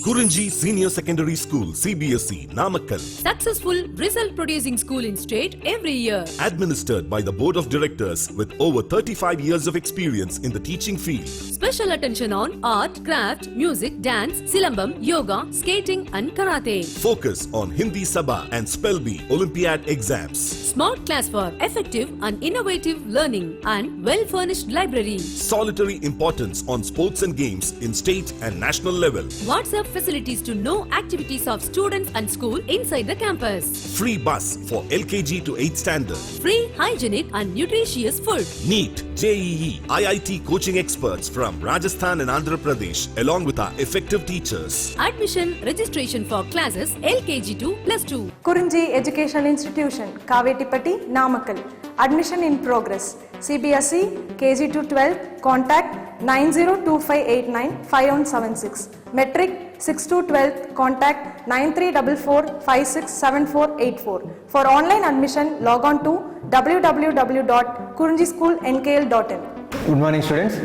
Kurunji Senior Secondary School, CBSE, Namakkal. Successful result producing school in state every year. Administered by the Board of Directors with over 35 years of experience in the teaching field. Special attention on art, craft, music, dance, silambam, yoga, skating and karate. Focus on Hindi Sabha and Spell Bee Olympiad exams. Smart class for effective and innovative learning and well-furnished library. Solitary importance on sports and games in state and national level. WhatsApp facilities to know activities of students and school inside the campus. Free bus for LKG to 8th standard. Free, hygienic and nutritious food. NEET, JEE, IIT coaching experts from Rajasthan and Andhra Pradesh along with our effective teachers. Admission registration for classes LKG to +2. Kurunji Education Institution, Kavetipatti, Namakkal. Admission in progress. CBSE, KG to 12, contact 9025895176. Metric 6 to 12, contact 9344567484. For online admission, log on to www.kurunjischoolnkl.in. Good morning, students.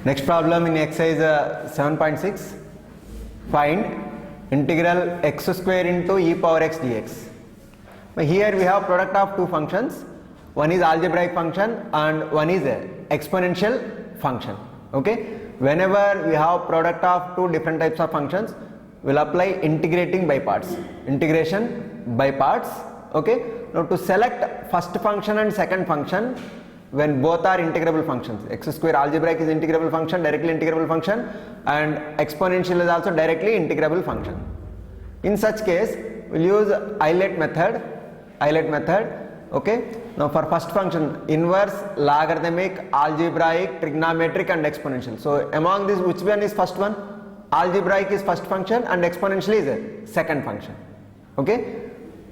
Next problem in exercise 7.6. Find integral x square into e power x dx. Here we have product of two functions. One is algebraic function and one is exponential function. Okay. Whenever we have product of two different types of functions, we'll apply integrating by parts. Integration by parts. Okay. Now to select first function and second function, when both are integrable functions, x square algebraic is integrable function, directly integrable function, and exponential is also directly integrable function. In such case, we'll use Eilert method. Okay. Now for first function, inverse, logarithmic, algebraic, trigonometric and exponential. So among these, which one is first one? Algebraic is first function and exponential is second function. Okay.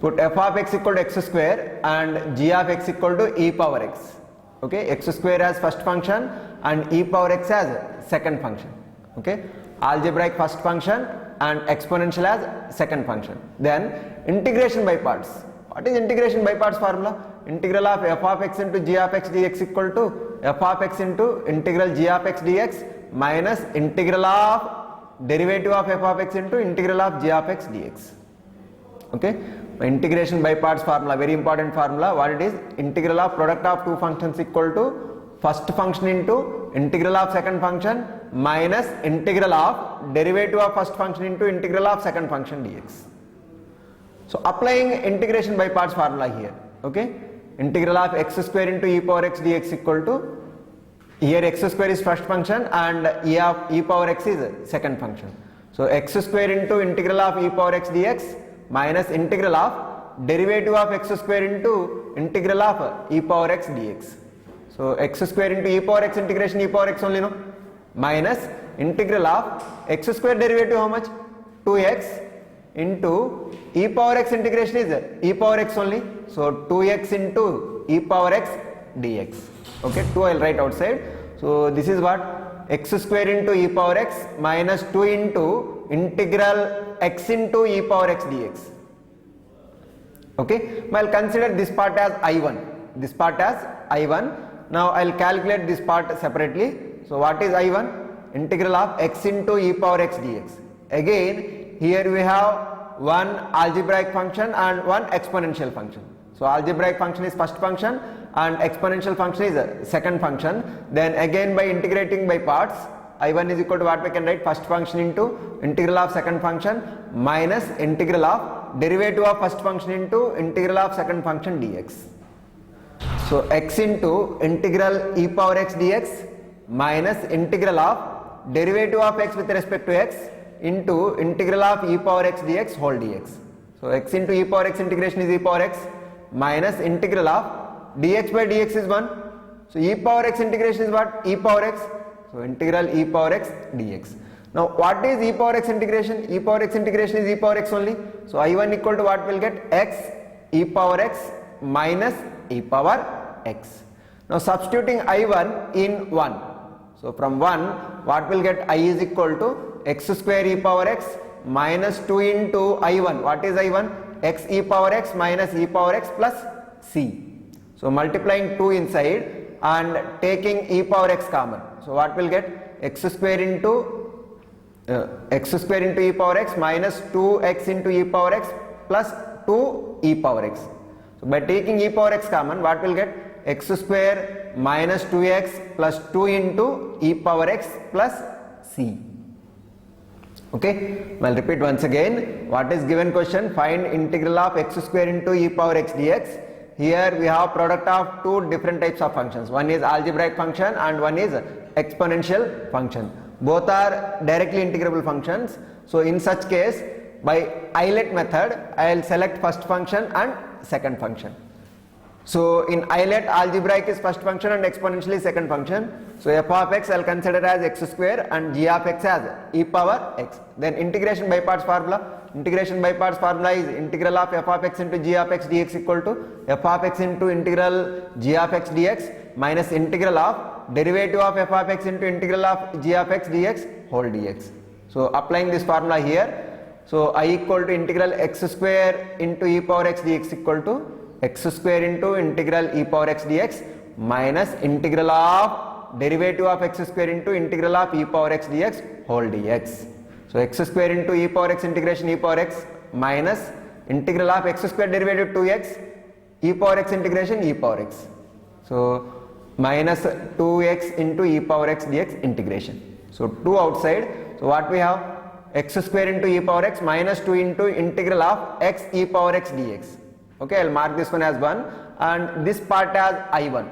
Put f of x equal to x square and g of x equal to e power x. Okay. X square as first function and e power x as second function. Okay. Algebraic first function and exponential as second function. Then integration by parts. What is integration by parts formula? Integral of f of x into g of x dx equal to f of x into integral g of x dx minus integral of derivative of f of x into integral of g of x dx. Okay. Integration by parts formula, very important formula. What it is? Integral of product of two functions equal to first function into integral of second function minus integral of derivative of first function into integral of second function dx. So applying integration by parts formula here. Okay. Integral of x square into e power x dx equal to, here x square is first function and e power x is second function. So x square into integral of e power x dx minus integral of derivative of x square into integral of e power x dx. So x square into e power x integration e power x only, no? Minus integral of x square derivative how much? 2x into e power x integration is e power x only. So 2x into e power x dx. Okay, 2 I'll write outside. So this is what? X square into e power x minus 2 into integral x into e power x dx. Okay, I'll consider this part as I1. This part as I1. Now I'll calculate this part separately. So what is I1? Integral of x into e power x dx. Again, here we have one algebraic function and one exponential function. So algebraic function is first function and exponential function is second function. Then again by integrating by parts, I1 is equal to what we can write? First function into integral of second function minus integral of derivative of first function into integral of second function dx. So x into integral e power x dx minus integral of derivative of x with respect to x into integral of e power x dx whole dx. So x into e power x integration is e power x minus integral of dx by dx is 1. So e power x integration is what? E power x. So integral e power x dx. Now what is e power x integration? E power x integration is e power x only. So I1 equal to what will get? X e power x minus e power x. Now substituting I1 in 1. So from 1 what will get? I is equal to x square e power x minus 2 into I1. What is I1? X e power x minus e power x plus c. So multiplying 2 inside and taking e power x common. So what will get? X square into x square into e power x minus 2x into e power x plus 2 e power x. So by taking e power x common, what will get? X square minus 2x plus 2 into e power x plus c. Okay, I'll repeat once again. What is given question? Find integral of x square into e power x dx. Here we have product of two different types of functions. One is algebraic function and one is exponential function. Both are directly integrable functions. So in such case, by islet method, I will select first function and second function. So in islet, algebraic is first function and exponential is second function. So f of x I will consider as x square and g of x as e power x. Then integration by parts formula. Integration by parts formula is integral of f of x into g of x dx equal to f of x into integral g of x dx minus integral of derivative of f of x into integral of g of x dx whole dx. So applying this formula here, so I equal to integral x square into e power x dx equal to x square into integral e power x dx minus integral of derivative of x square into integral of e power x dx whole dx. So x square into e power x integration e power x minus integral of x square derivative 2x e power x integration e power x. So minus 2x into e power x dx integration. So 2 outside. So what we have? X square into e power x minus 2 into integral of x e power x dx. Okay, I'll mark this one as 1 and this part as I1.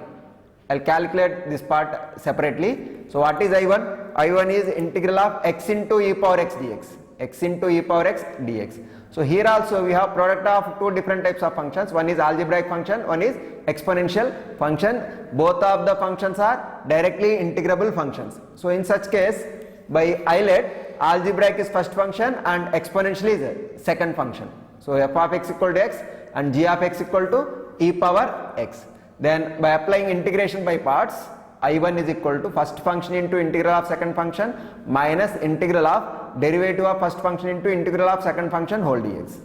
I'll calculate this part separately. So what is I1? I1 is integral of x into e power x dx. X into e power x dx. So here also we have product of two different types of functions. One is algebraic function, one is exponential function. Both of the functions are directly integrable functions. So in such case, by islet, algebraic is first function and exponential is second function. So f of x equal to x and g of x equal to e power x. Then by applying integration by parts, I1 is equal to first function into integral of second function minus integral of derivative of first function into integral of second function whole dx.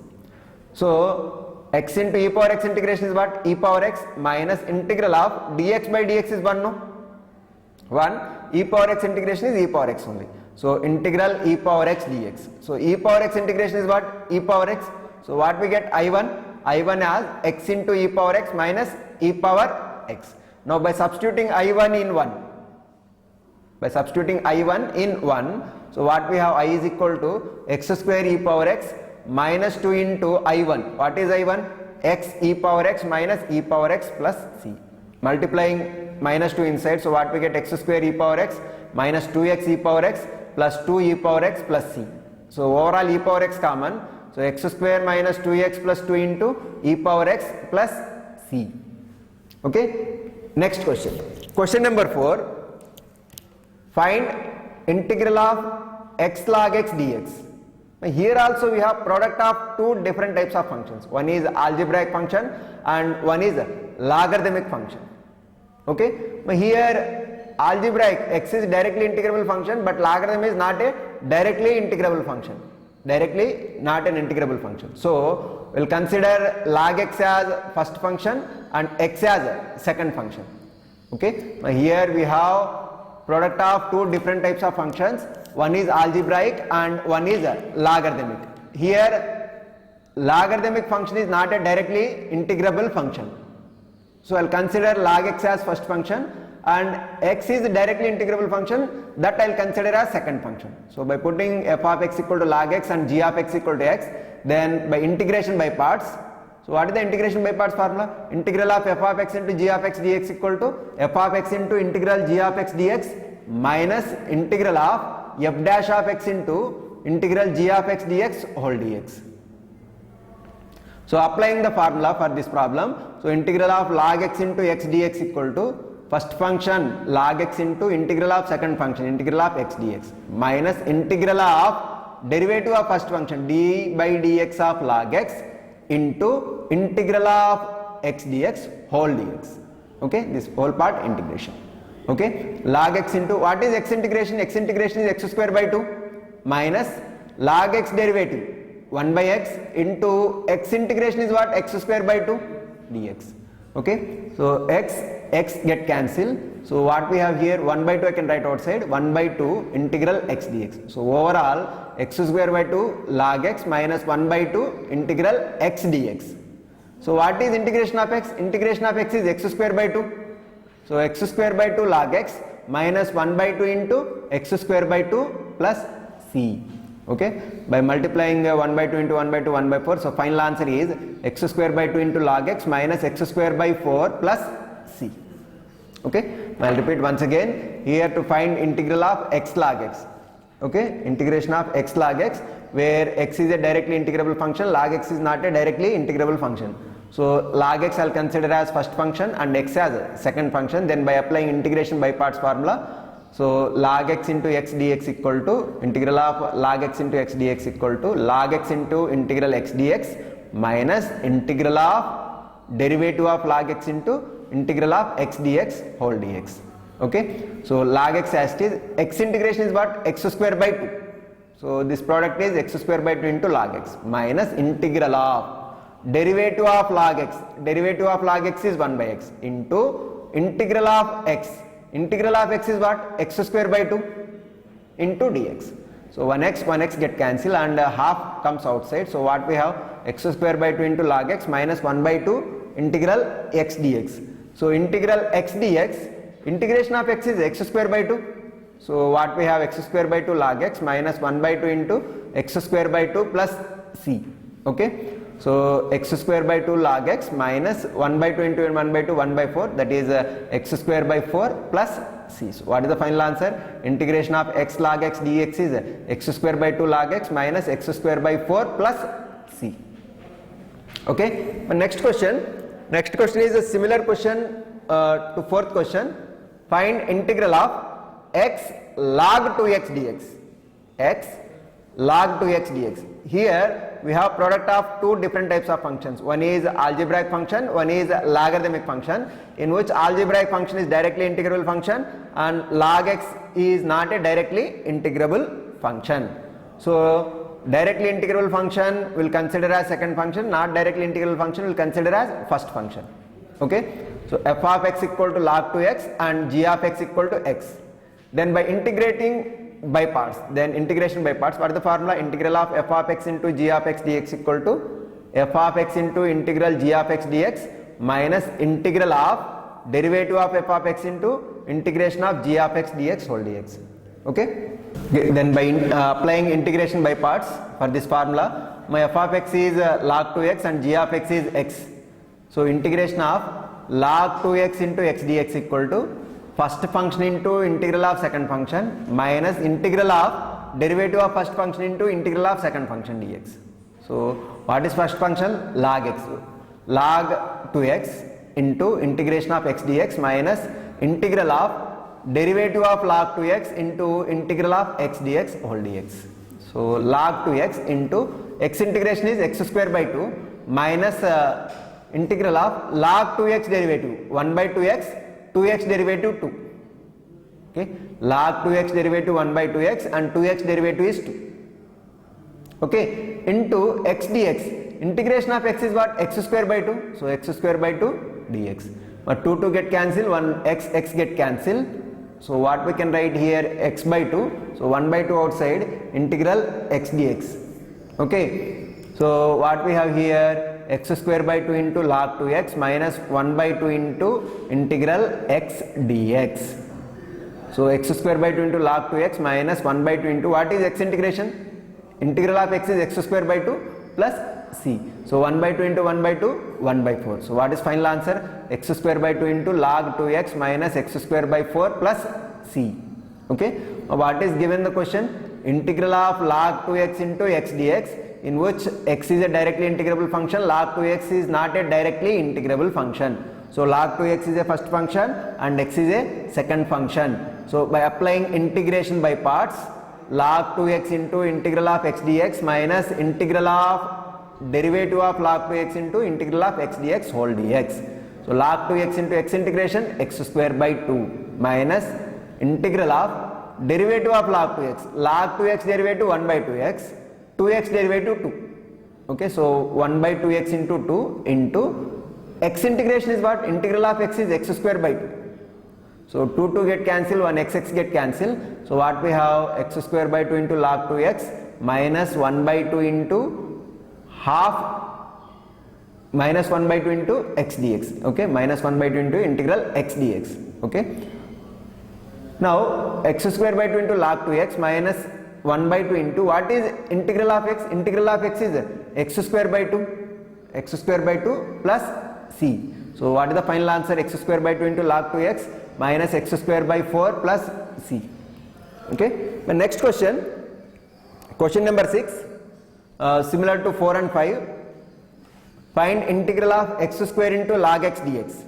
So x into e power x integration is what? E power x minus integral of dx by dx is 1, no? 1. E power x integration is e power x only. So integral e power x dx. So e power x integration is what? E power x. So what we get? I1 as x into e power x minus e power x. Now by substituting I1 in 1, so what we have? I is equal to x square e power x minus 2 into I1. What is I1? X e power x minus e power x plus c. Multiplying minus 2 inside, so what we get? X square e power x minus 2x e power x plus 2 e power x plus c. So overall e power x common. So x square minus 2x plus 2 into e power x plus c. Okay. Next question. Question number 4. Find integral of x log x dx. Here also we have product of two different types of functions. One is algebraic function and one is logarithmic function. Okay. Here algebraic x is directly integrable function, but logarithm is not a directly integrable function. Directly not an integrable function. So we'll consider log x as first function and x as second function. Okay. Here we have product of two different types of functions. One is algebraic and one is logarithmic. Here logarithmic function is not a directly integrable function. So I'll consider log x as first function and x is directly integrable function, that I'll consider as second function. So by putting f of x equal to log x and g of x equal to x, then by integration by parts, so what is the integration by parts formula? Integral of f of x into g of x dx equal to f of x into integral g of x dx minus integral of f dash of x into integral g of x dx whole dx. So applying the formula for this problem, so integral of log x into x dx equal to first function log x into integral of second function integral of x dx minus integral of derivative of first function d by dx of log x into integral of x dx whole dx. Okay, this whole part integration. Okay, log x into what is x integration? X integration is x square by 2 minus log x derivative 1 by x into x integration is what? X square by 2 dx. Okay, so x get cancelled. So what we have here, 1 by 2 I can write outside, 1 by 2 integral x dx. So overall x square by 2 log x minus 1 by 2 integral x dx. So what is integration of x? Integration of x is x square by 2. So x square by 2 log x minus 1 by 2 into x square by 2 plus c. Okay, by multiplying 1 by 2 into 1 by 2, 1 by 4. So final answer is x square by 2 into log x minus x square by 4 plus c. Okay, I'll repeat once again. Here to find integral of x log x. Okay, integration of x log x, where x is a directly integrable function, log x is not a directly integrable function. So log x I'll consider as first function and x as second function. Then by applying integration by parts formula, so log x into x dx equal to integral of log x into x dx equal to log x into integral x dx minus integral of derivative of log x into integral of x dx whole dx. Okay, so log x as it is, x integration is what? X square by 2. So this product is x square by 2 into log x minus integral of derivative of log x. Derivative of log x is 1 by x into integral of x. Integral of x is what? X square by 2 into dx. So 1x get cancelled and half comes outside. So what we have? X square by 2 into log x minus 1 by 2 integral x dx. So integral x dx, integration of x is x square by 2. So what we have? X square by 2 log x minus 1 by 2 into x square by 2 plus c. Okay, so x square by 2 log x minus 1 by 2 into 1 by 2, 1 by 4, that is x square by 4 plus c. So what is the final answer? Integration of x log x dx is x square by 2 log x minus x square by 4 plus c. Okay, next question is a similar question to fourth question. Find integral of x log 2x dx. X log 2x dx. Here we have product of two different types of functions. One is algebraic function, one is logarithmic function, in which algebraic function is directly integrable function and log x is not a directly integrable function. So directly integrable function will consider as second function, not directly integrable function will consider as first function. Okay, so f of x equal to log 2x and g of x equal to x. Then by integrating by parts, then integration by parts, what is the formula? Integral of f of x into g of x dx equal to f of x into integral g of x dx minus integral of derivative of f of x into integration of g of x dx whole dx. Okay, then by applying integration by parts for this formula, my f of x is log 2x and g of x is x. So integration of log 2x into x dx equal to first function into integral of second function minus integral of derivative of first function into integral of second function dx. So what is first function? Log x. Log 2x into integration of x dx minus integral of derivative of log 2x into integral of x dx whole dx. So log 2x into x integration is x square by 2 minus integral of log 2x derivative 1 by 2x, 2x derivative 2. Okay, log 2x derivative 1 by 2x and 2x derivative is 2. Okay, into x dx. Integration of x is what? X square by 2. So x square by 2 dx. But 2 get cancelled, 1 x get cancelled. So what we can write here? X by 2. So 1 by 2 outside, integral x dx. Okay, so what we have here? X square by 2 into log 2x minus 1 by 2 into integral x dx. So x square by 2 into log 2x minus 1 by 2 into what is x integration? Integral of x is x square by 2 plus c. So 1 by 2 into 1 by 2, 1 by 4. So what is final answer? X square by 2 into log 2x minus x square by 4 plus c. Okay, what is given the question? Integral of log 2x into x dx, in which x is a directly integrable function, log 2x is not a directly integrable function. So log 2x is a first function and x is a second function. So by applying integration by parts, log 2x into integral of x dx minus integral of derivative of log 2x into integral of x dx whole dx. So log 2x into x integration x square by 2 minus integral of derivative of log 2x. Log 2x derivative 1 by 2x, 2x derivative 2. Okay, so 1 by 2x into 2 into x integration is what? Integral of x is x square by 2. So 2 get cancelled, 1 x get cancelled. So what we have? X square by 2 into log 2x minus 1 by 2 into half minus 1 by 2 into x dx. Okay, minus 1 by 2 into integral x dx. Okay. Now x square by 2 into log 2x minus 1 by 2 into what is integral of x? Integral of x is x square by 2. X square by 2 plus c. So what is the final answer? X square by 2 into log 2x minus x square by 4 plus c. Okay. The next question, question number 6, similar to 4 and 5. Find integral of x square into log x dx.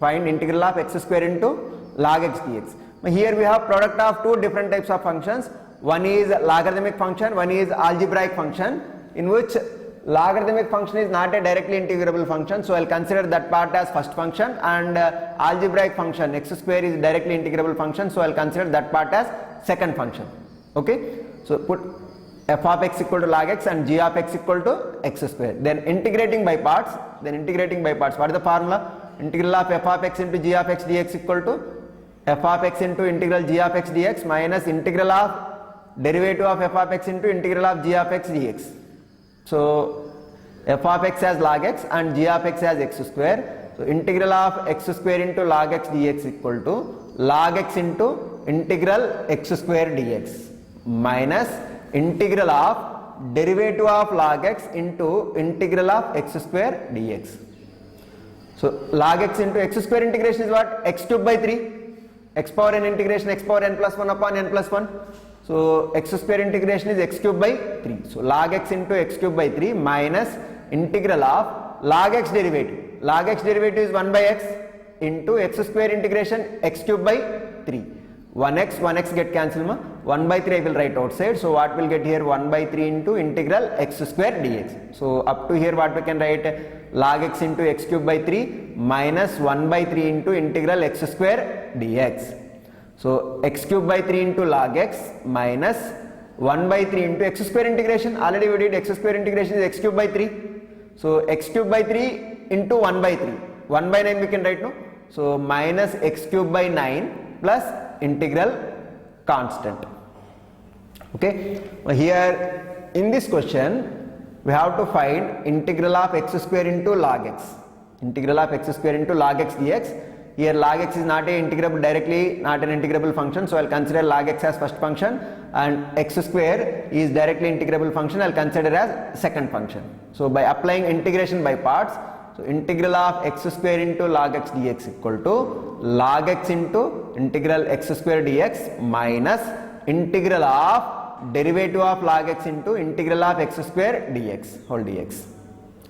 Find integral of x square into log x dx. Here we have product of two different types of functions. One is logarithmic function, one is algebraic function, in which logarithmic function is not a directly integrable function, so I'll consider that part as first function, and algebraic function x square is directly integrable function, so I'll consider that part as second function. Okay, so put f of x equal to log x and g of x equal to x square. Then integrating by parts. What is the formula? Integral of f of x into g of x dx equal to f of x into integral g of x dx minus integral of derivative of f of x into integral of g of x dx. So f of x as log x and g of x as x square. So integral of x square into log x dx equal to log x into integral x square dx minus integral of derivative of log x into integral of x square dx. So log x into x square integration is what? X cube by 3. X power n integration x power n plus 1 upon n plus 1. So x square integration is x cube by 3. So log x into x cube by 3 minus integral of log x derivative. Log x derivative is 1 by x into x square integration x cube by 3. 1x get cancelled. 1 by 3 I will write outside. So what will get here? 1 by 3 into integral x square dx. So up to here what we can write? Log x into x cube by 3 minus 1 by 3 into integral x square dx. So x cube by 3 into log x minus 1 by 3 into x square integration. Already we did x square integration is x cube by 3. So x cube by 3 into 1 by 3. 1 by 9 we can write, no? So minus x cube by 9 plus integral constant. Okay. Here in this question we have to find integral of x square into log x. Integral of x square into log x dx. Here log x is not a integrable directly, not an integrable function, so I'll consider log x as first function, and x square is directly integrable function, I'll consider as second function. So by applying integration by parts, so integral of x square into log x dx equal to log x into integral x square dx minus integral of derivative of log x into integral of x square dx whole dx.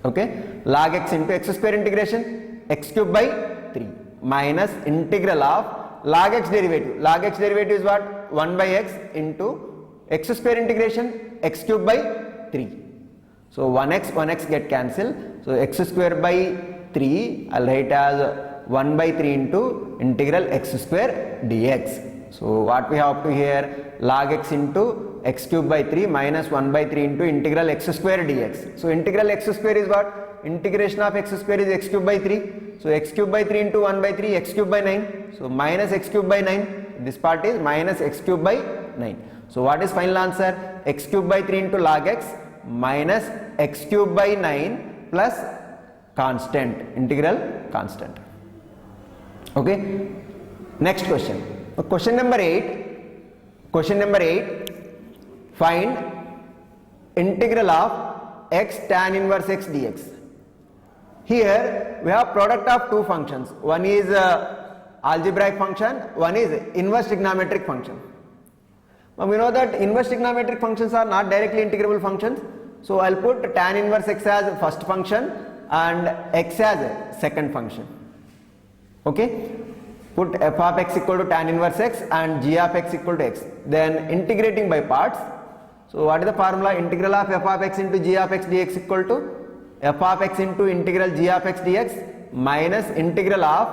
Okay, log x into x square integration x cube by 3 minus integral of log x derivative. Log x derivative is what? 1 by x into x square integration x cube by 3. So 1x get cancelled. So x square by 3 I'll write as 1 by 3 into integral x square dx. So what we have up to here? Log x into x cube by 3 minus 1 by 3 into integral x square dx. So integral x square is what? Integration of x square is x cube by 3. So x cube by 3 into 1 by 3 x cube by 9. So minus x cube by 9. This part is minus x cube by 9. So what is final answer? X cube by 3 into log x minus x cube by 9 plus constant, integral constant. Okay. Next question. Question number 8. Question number 8. Find integral of x tan inverse x dx. Here we have product of two functions. One is algebraic function, one is inverse trigonometric function. Now we know that inverse trigonometric functions are not directly integrable functions. So I'll put tan inverse x as first function and x as second function. Okay. Put f of x equal to tan inverse x and g of x equal to x. Then integrating by parts. So what is the formula? Integral of f of x into g of x dx equal to f of x into integral g of x dx minus integral of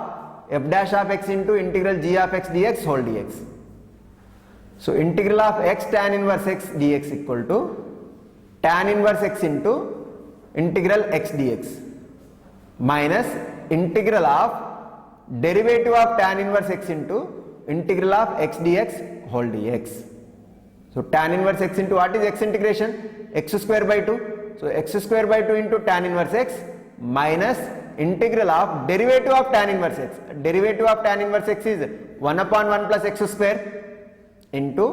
f dash of x into integral g of x dx whole dx. So integral of x tan inverse x dx equal to tan inverse x into integral x dx minus integral of derivative of tan inverse x into integral of x dx whole dx. So tan inverse x into what is x integration? X square by 2. So x square by 2 into tan inverse x minus integral of derivative of tan inverse x. Derivative of tan inverse x is 1 upon 1 plus x square into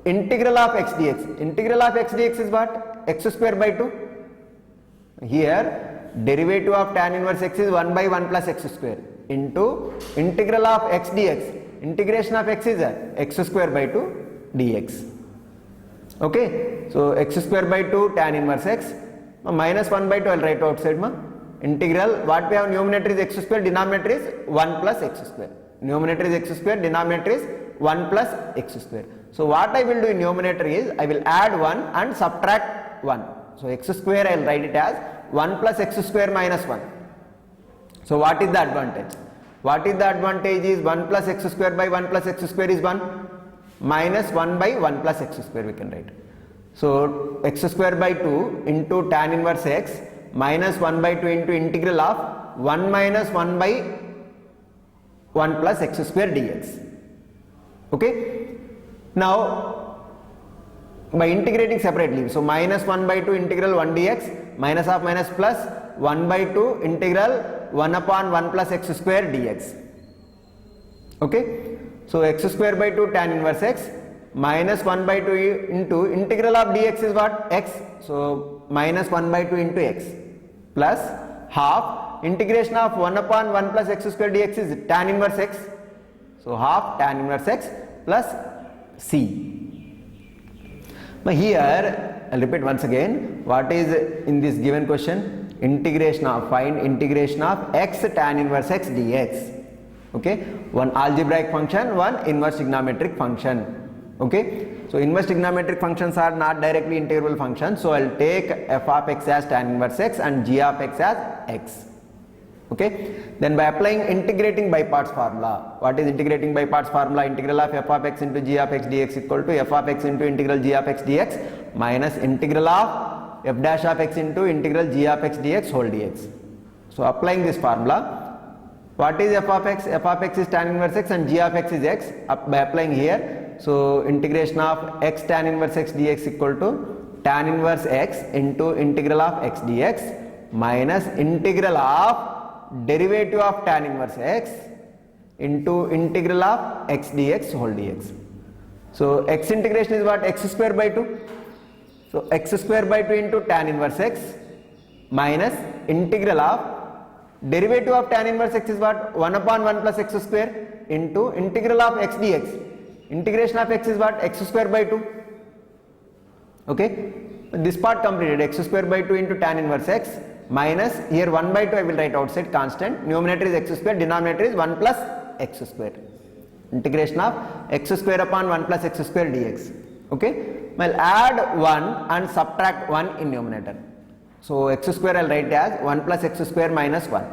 integral of x dx. Integral of x dx is what? X square by 2. Here derivative of tan inverse x is 1 by 1 plus x square into integral of x dx. Integration of x is x square by 2 dx. Okay, so x square by 2 tan inverse x minus 1 by 2 I will write outside ma. Integral, what we have numerator is x square, denominator is 1 plus x square. Numerator is x square, denominator is 1 plus x square. So what I will do in numerator is I will add 1 and subtract 1. So x square I will write it as 1 plus x square minus 1. So what is the advantage? What is the advantage is 1 plus x square by 1 plus x square is 1 minus 1 by 1 plus x square we can write. So x square by 2 into tan inverse x minus 1 by 2 into integral of 1 minus 1 by 1 plus x square dx. Okay. Now by integrating separately, so minus 1 by 2 integral 1 dx minus of minus plus 1 by 2 integral 1 upon 1 plus x square dx. Okay. So x square by 2 tan inverse x minus 1 by 2 into integral of dx is what? X. So minus 1 by 2 into x plus half integration of 1 upon 1 plus x square dx is tan inverse x. So half tan inverse x plus c. Now here I'll repeat once again what is in this given question. Integration of, find integration of x tan inverse x dx. Okay, one algebraic function, one inverse trigonometric function. Okay, so inverse trigonometric functions are not directly integrable functions, so I'll take f of x as tan inverse x and g of x as x. Okay, then by applying integrating by parts formula, what is integrating by parts formula? Integral of f of x into g of x dx equal to f of x into integral g of x dx minus integral of f dash of x into integral g of x dx whole dx. So applying this formula, what is f of x? F of x is tan inverse x and g of x is x. By applying here, so integration of x tan inverse x dx equal to tan inverse x into integral of x dx minus integral of derivative of tan inverse x into integral of x dx whole dx. So x integration is what? X square by 2. So x square by 2 into tan inverse x minus integral of derivative of tan inverse x is what? 1 upon 1 plus x square into integral of x dx. Integration of x is what? X square by 2. Okay, this part completed. X square by 2 into tan inverse x minus here 1 by 2 I will write outside constant. Numerator is x square, denominator is 1 plus x square. Integration of x square upon 1 plus x square dx. Okay, I'll add 1 and subtract 1 in numerator. So x square I'll write as 1 plus x square minus 1.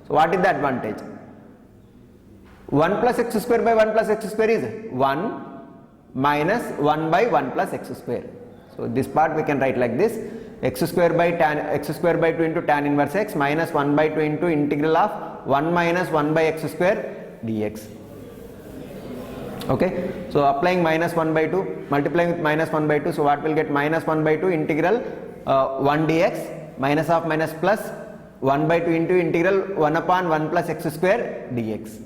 So what is the advantage? 1 plus x square by 1 plus x square is 1 minus 1 by 1 plus x square. So this part we can write like this: x square by 2 into tan inverse x minus 1 by 2 into integral of 1 minus 1 by x square dx. Okay, so applying minus 1 by 2, multiplying with minus 1 by 2, so what will get? Minus 1 by 2 integral 1 dx minus of minus plus 1 by 2 into integral 1 upon 1 plus x square dx.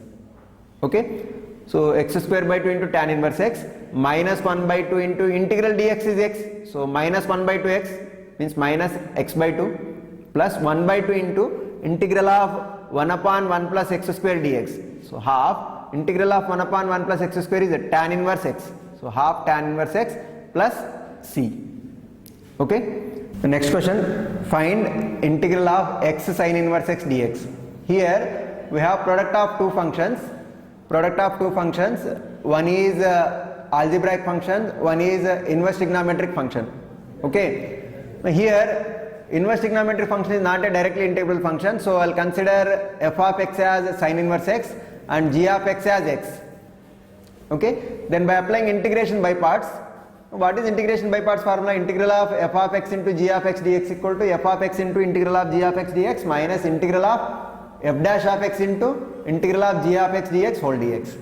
Okay, so x square by 2 into tan inverse x minus 1 by 2 into integral dx is x. So minus 1 by 2 x means minus x by 2 plus 1 by 2 into integral of 1 upon 1 plus x square dx. So half integral of 1 upon 1 plus x square is tan inverse x. So half tan inverse x plus c. Okay, the next question, find integral of x sin inverse x dx. Here we have product of two functions. One is algebraic function, one is inverse trigonometric function. Okay, here inverse trigonometric function is not a directly integrable function, so I'll consider f of x as sin inverse x and g of x as x. Okay, then by applying integration by parts, what is integration by parts formula? Integral of f of x into g of x dx equal to f of x into integral of g of x dx minus integral of f dash of x into integral of g of x dx whole dx.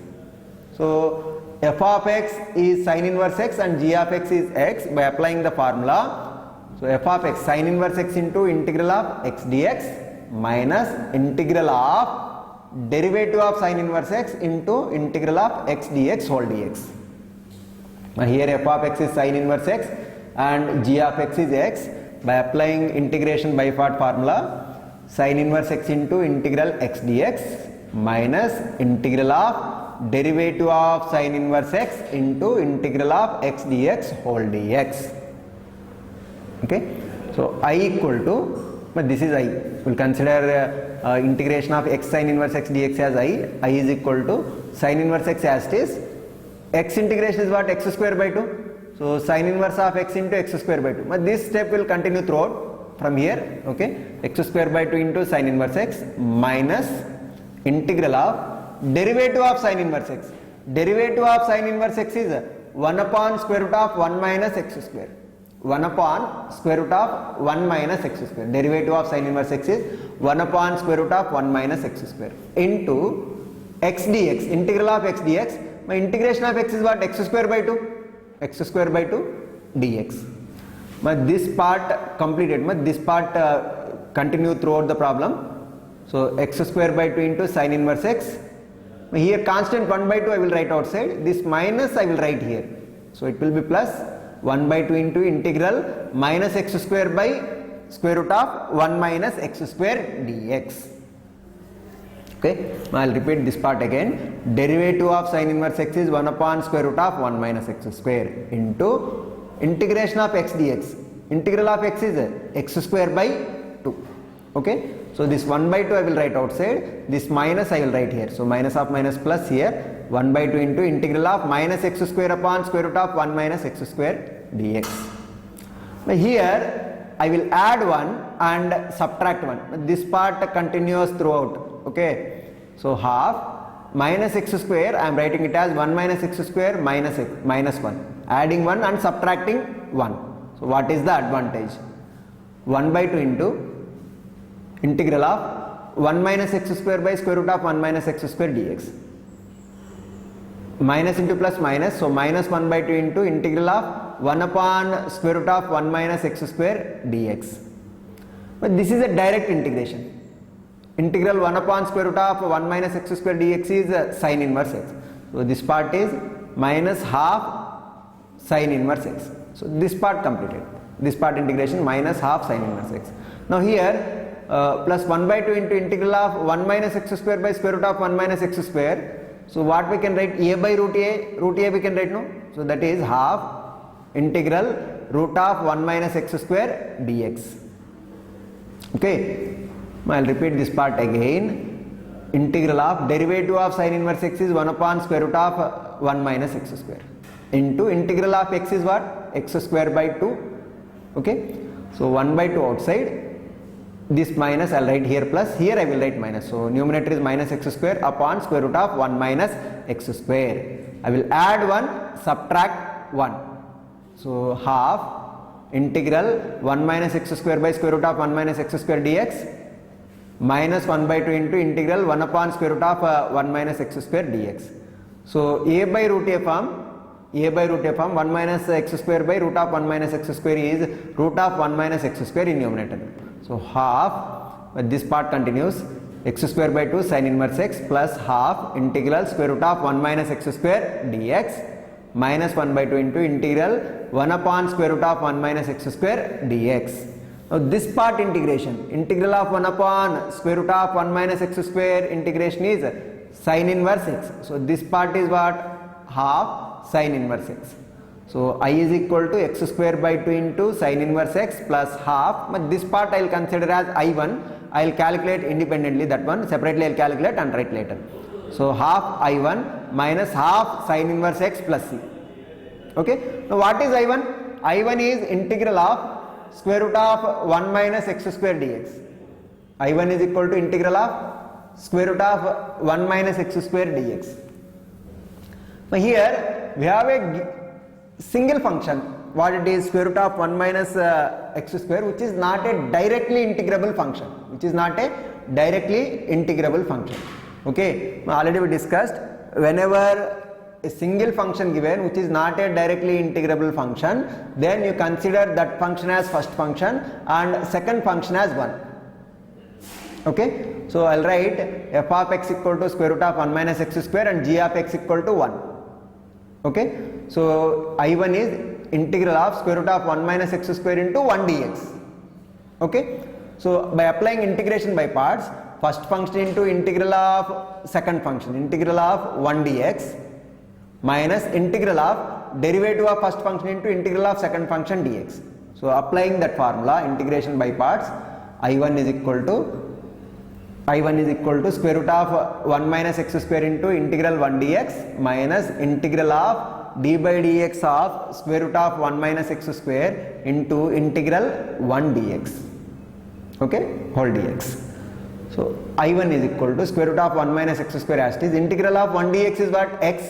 So f of x is sin inverse x and g of x is x by applying the formula. So f of x sin inverse x into integral of x dx minus integral of derivative of sin inverse x into integral of x dx whole dx. Now here f of x is sin inverse x and g of x is x. By applying integration by part formula, sin inverse x into integral x dx minus integral of derivative of sin inverse x into integral of x dx whole dx. Okay, so I equal to, but this is I. We'll consider integration of x sin inverse x dx as I. I is equal to sin inverse x as it is. X integration is what? X square by 2. So sin inverse of x into x square by 2. But this step will continue throughout from here. Okay, x square by 2 into sin inverse x minus integral of derivative of sin inverse x. Derivative of sin inverse x is 1 upon square root of 1 minus x square. 1 upon square root of 1 minus x square. Derivative of sin inverse x is 1 upon square root of 1 minus x square into x dx. Integral of x dx. My integration of x is what? X square by 2. X square by 2 dx. But this part completed. But this part continue throughout the problem. So x square by 2 into sin inverse x. Here constant 1 by 2 I will write outside. This minus I will write here. So it will be plus 1 by 2 into integral minus x square by square root of 1 minus x square dx. Okay, I will repeat this part again. Derivative of sin inverse x is 1 upon square root of 1 minus x square into integration of x dx. Integral of x is x square by 2. Okay, so this 1 by 2 I will write outside. This minus I will write here. So minus of minus plus here. 1 by 2 into integral of minus x square upon square root of 1 minus x square dx. Now here I will add 1 and subtract 1. This part continues throughout. Okay, so half minus x square, I am writing it as 1 minus x square minus x minus 1. Adding 1 and subtracting 1. So what is the advantage? 1 by 2 into integral of 1 minus x square by square root of 1 minus x square dx. Minus into plus minus, so minus 1 by 2 into integral of 1 upon square root of 1 minus x square dx. But this is a direct integration. Integral 1 upon square root of 1 minus x square dx is sin inverse x. So this part is minus half sin inverse x. So this part completed. This part integration minus half sin inverse x. Now here plus 1 by 2 into integral of 1 minus x square by square root of 1 minus x square. So what we can write? A by root a we can write, no? So that is half integral root of 1 minus x square dx. Okay. I will repeat this part again. Integral of derivative of sin inverse x is 1 upon square root of 1 minus x square into integral of x is what? X square by 2. Okay, so 1 by 2 outside. This minus I will write here plus, here I will write minus. So numerator is minus x square upon square root of 1 minus x square. I will add 1, subtract 1. So half integral 1 minus x square by square root of 1 minus x square dx minus 1 by 2 into integral 1 upon square root of 1 minus x square dx. So a by root a form 1 minus x square by root of 1 minus x square is root of 1 minus x square in numerator. So half, but this part continues, x square by 2 sin inverse x plus half integral square root of 1 minus x square dx minus 1 by 2 into integral 1 upon square root of 1 minus x square dx. Now this part integration, integral of 1 upon square root of 1 minus x square integration is sin inverse x. So this part is what? Half sin inverse x. So I is equal to x square by 2 into sin inverse x plus half. But this part I will consider as I1. I will calculate independently that one. Separately I will calculate and write later. So half I1 minus half sin inverse x plus c. Okay. Now what is I1? I1 is integral of square root of 1 minus x square dx. I1 is equal to integral of square root of 1 minus x square dx. Now here we have a single function, what it is, square root of 1 minus x square, which is not a directly integrable function. directly integrable function. Okay, already we discussed, whenever a single function given which is not a directly integrable function, then you consider that function as first function and second function as 1. Okay, so I'll write f of x equal to square root of 1 minus x square and g of x equal to 1. Okay, so I1 is integral of square root of 1 minus x square into 1 dx. Okay, so by applying integration by parts, first function into integral of second function, integral of 1 dx minus integral of derivative of first function into integral of second function dx. So applying that formula, integration by parts, I1 is equal to square root of 1 minus x square into integral 1 dx minus integral of d by dx of square root of 1 minus x square into integral 1 dx. Okay, whole dx. So I1 is equal to square root of 1 minus x square as it is. Integral of 1 dx is what? X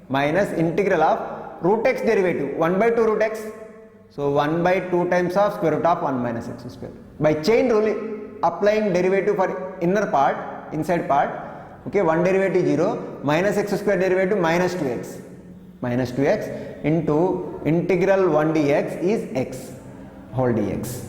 minus integral of root x derivative 1 by 2 root x. So 1 by 2 times of square root of 1 minus x square. By chain rule, applying derivative for inner part, inside part, okay, 1 derivative 0, minus x square derivative minus 2x into integral 1 dx is x whole dx.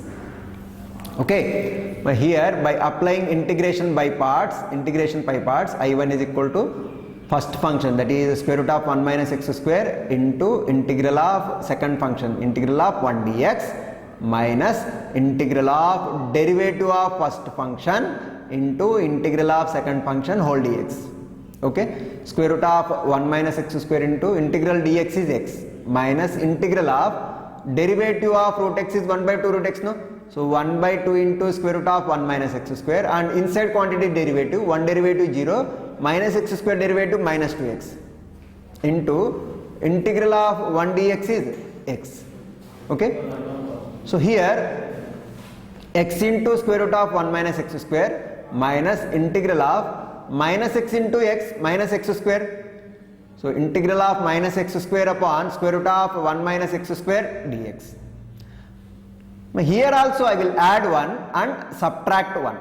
Okay, but here by applying integration by parts, I1 is equal to first function, that is square root of 1 minus x square into integral of second function, integral of 1 dx minus integral of derivative of first function into integral of second function whole dx. Okay, square root of 1 minus x square into integral dx is x minus integral of derivative of root x is 1 by 2 root x, no? So 1 by 2 into square root of 1 minus x square, and inside quantity derivative, 1 derivative 0, minus x square derivative minus 2x into integral of 1 dx is x. Okay, so here x into square root of 1 minus x square minus integral of minus x into x minus x square. So integral of minus x square upon square root of 1 minus x square dx. Here also I will add 1 and subtract 1.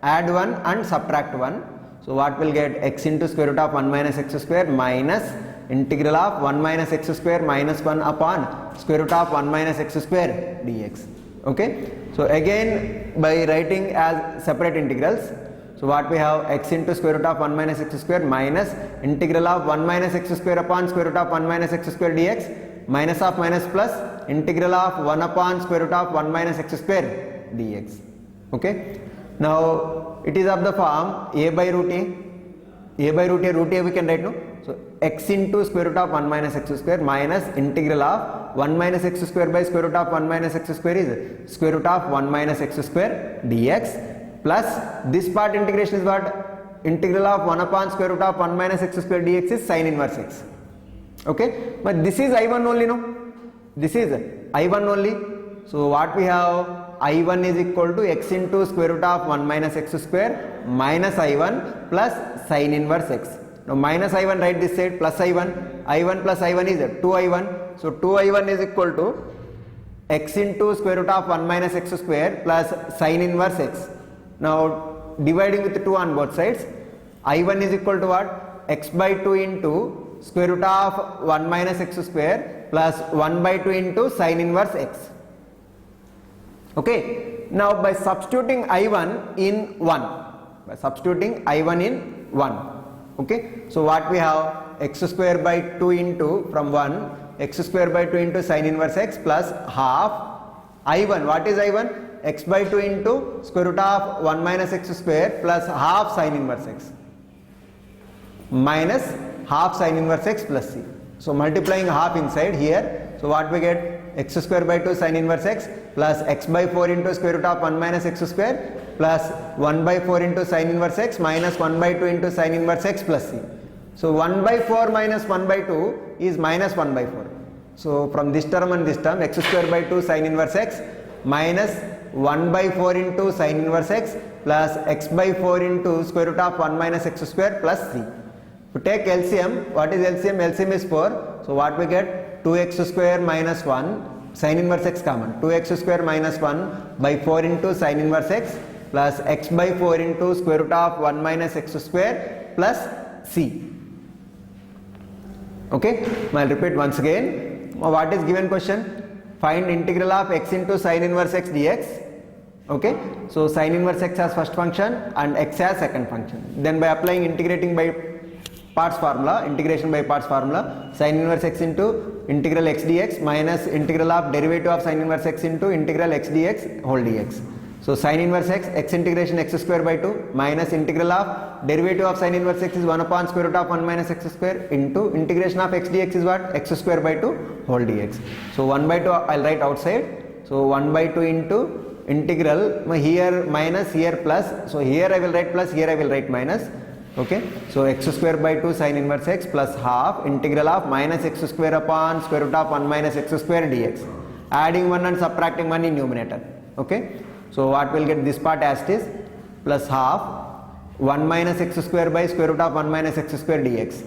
Add 1 and subtract 1. So what will get? X into square root of 1 minus x square minus integral of 1 minus x square minus 1 upon square root of 1 minus x square dx. Okay, so again by writing as separate integrals, so what we have? X into square root of 1 minus x square minus integral of 1 minus x square upon square root of 1 minus x square dx minus of minus plus integral of 1 upon square root of 1 minus x square dx. Okay, now it is of the form a by root a we can write, no? So x into square root of 1 minus x square minus integral of 1 minus x square by square root of 1 minus x square is square root of 1 minus x square dx plus this part integration is what? Integral of 1 upon square root of 1 minus x square dx is sin inverse x. Okay, but this is I1 only, no? This is I1 only. So what we have? I1 is equal to x into square root of 1 minus x square minus I1 plus sin inverse x. Now minus I1 write this side, plus I1. I1 plus I1 is 2I1. So 2I1 is equal to x into square root of 1 minus x square plus sin inverse x. Now dividing with 2 on both sides, I1 is equal to what? X by 2 into square root of 1 minus x square plus 1 by 2 into sin inverse x. Okay, now by substituting I1 in 1, okay, so what we have? X square by 2 into from 1 x square by 2 into sin inverse x plus half I1. What is I1? X by 2 into square root of 1 minus x square plus half sin inverse x minus half sin inverse x plus c. So multiplying half inside here, so what we get? X square by 2 sin inverse x plus x by 4 into square root of 1 minus x square plus 1 by 4 into sin inverse x minus 1 by 2 into sin inverse x plus c. So 1 by 4 minus 1 by 2 is minus 1 by 4. So from this term and this term, x square by 2 sin inverse x minus 1 by 4 into sin inverse x plus x by 4 into square root of 1 minus x square plus c. To take LCM, what is LCM? LCM is 4. So what we get? 2x square minus 1, sin inverse x common, 2x square minus 1 by 4 into sin inverse x plus x by 4 into square root of 1 minus x square plus c. Okay, I'll repeat once again. What is given question? Find integral of x into sin inverse x dx. Okay, so sin inverse x as first function and x as second function. Then by applying integrating by parts formula, integration by parts formula, sin inverse x into integral x dx minus integral of derivative of sin inverse x into integral x dx whole dx. So sin inverse x integration x square by 2 minus integral of derivative of sin inverse x is 1 upon square root of 1 minus x square into integration of x dx is what? X square by 2 whole dx. So 1 by 2 I'll write outside. So 1 by 2 into integral, here minus, here plus. So here I will write plus, here I will write minus. Okay, so x square by 2 sin inverse x plus half integral of minus x square upon square root of 1 minus x square dx. Adding 1 and subtracting 1 in numerator. Okay, so what will get this part as it is, plus half 1 minus x square by square root of 1 minus x square dx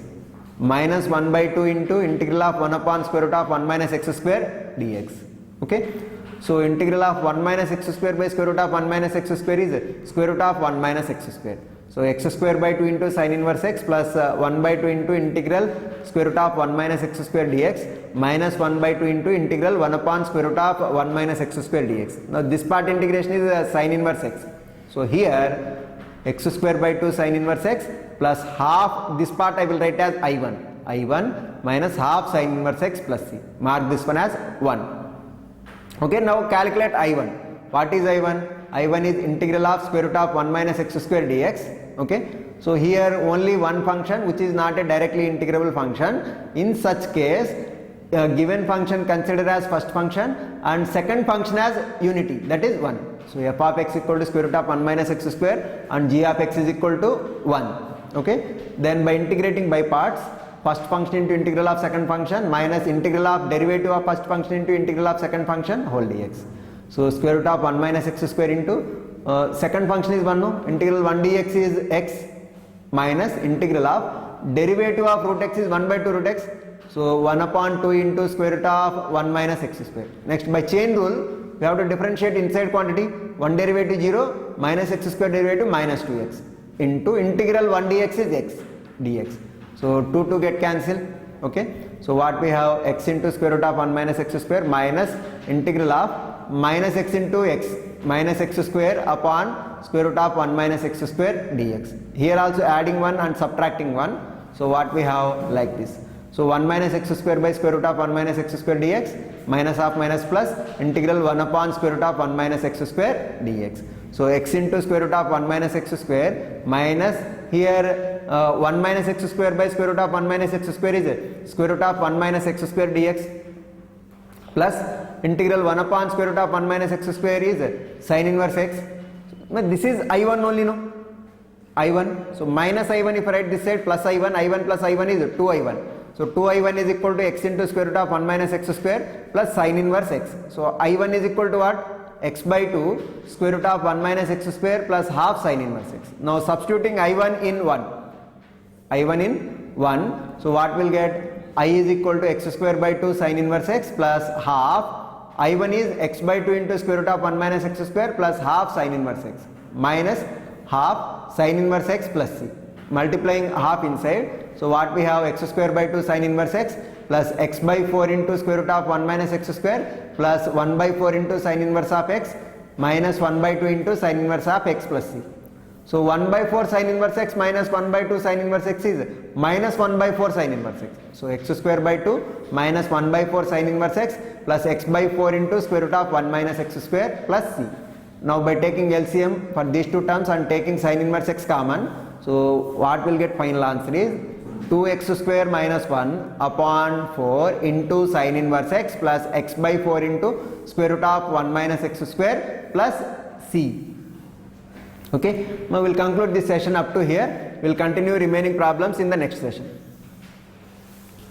minus 1 by 2 into integral of 1 upon square root of 1 minus x square dx. Okay, so integral of 1 minus x square by square root of 1 minus x square is square root of 1 minus x square. So x square by 2 into sin inverse x plus 1 by 2 into integral square root of 1 minus x square dx minus 1 by 2 into integral 1 upon square root of 1 minus x square dx. Now this part integration is sin inverse x. So here x square by 2 sin inverse x plus half, this part I will write as I1 minus half sin inverse x plus c. Mark this one as 1. Okay, now calculate I1. What is I1? I1 is integral of square root of 1 minus x square dx. Okay, so here only one function which is not a directly integrable function. In such case, given function considered as first function and second function as unity, that is 1. So f of x equal to square root of 1 minus x square and g of x is equal to 1. Okay, then by integrating by parts, first function into integral of second function minus integral of derivative of first function into integral of second function whole dx. So square root of 1 minus x square into second function is 1, no? Integral 1 dx is x minus integral of derivative of root x is 1 by 2 root x. So 1 upon 2 into square root of 1 minus x square. Next, by chain rule we have to differentiate inside quantity. 1 derivative 0 minus x square derivative minus 2x into integral 1 dx is x dx. So 2 get cancelled. Okay, so what we have, x into square root of 1 minus x square minus integral of minus x into x minus x square upon square root of 1 minus x square dx. Here also adding 1 and subtracting 1. So what we have like this. So 1 minus x square by square root of 1 minus x square dx minus half minus plus integral 1 upon square root of 1 minus x square dx. So x into square root of 1 minus x square minus here 1 minus x square by square root of 1 minus x square is square root of 1 minus x square dx plus integral 1 upon square root of 1 minus x square is sin inverse x. But this is I1 only, no? I1. So minus I1 if I write this side plus I1 plus I1 is 2I1. So 2I1 is equal to x into square root of 1 minus x square plus sin inverse x. So I1 is equal to what? X by 2 square root of 1 minus x square plus half sin inverse x. Now substituting I1 in 1. I1 in 1. So what will get? I is equal to x square by 2 sin inverse x plus half. I1 is x by 2 into square root of 1 minus x square plus half sin inverse x minus half sin inverse x plus c. Multiplying half inside. So what we have, x square by 2 sin inverse x plus x by 4 into square root of 1 minus x square plus 1 by 4 into sin inverse of x minus 1 by 2 into sin inverse of x plus c. So 1 by 4 sin inverse x minus 1 by 2 sin inverse x is minus 1 by 4 sin inverse x. So x square by 2 minus 1 by 4 sin inverse x plus x by 4 into square root of 1 minus x square plus c. Now by taking LCM for these two terms and taking sin inverse x common, so what will get final answer is 2x square minus 1 upon 4 into sin inverse x plus x by 4 into square root of 1 minus x square plus c. Okay, now we will conclude this session up to here. We will continue remaining problems in the next session.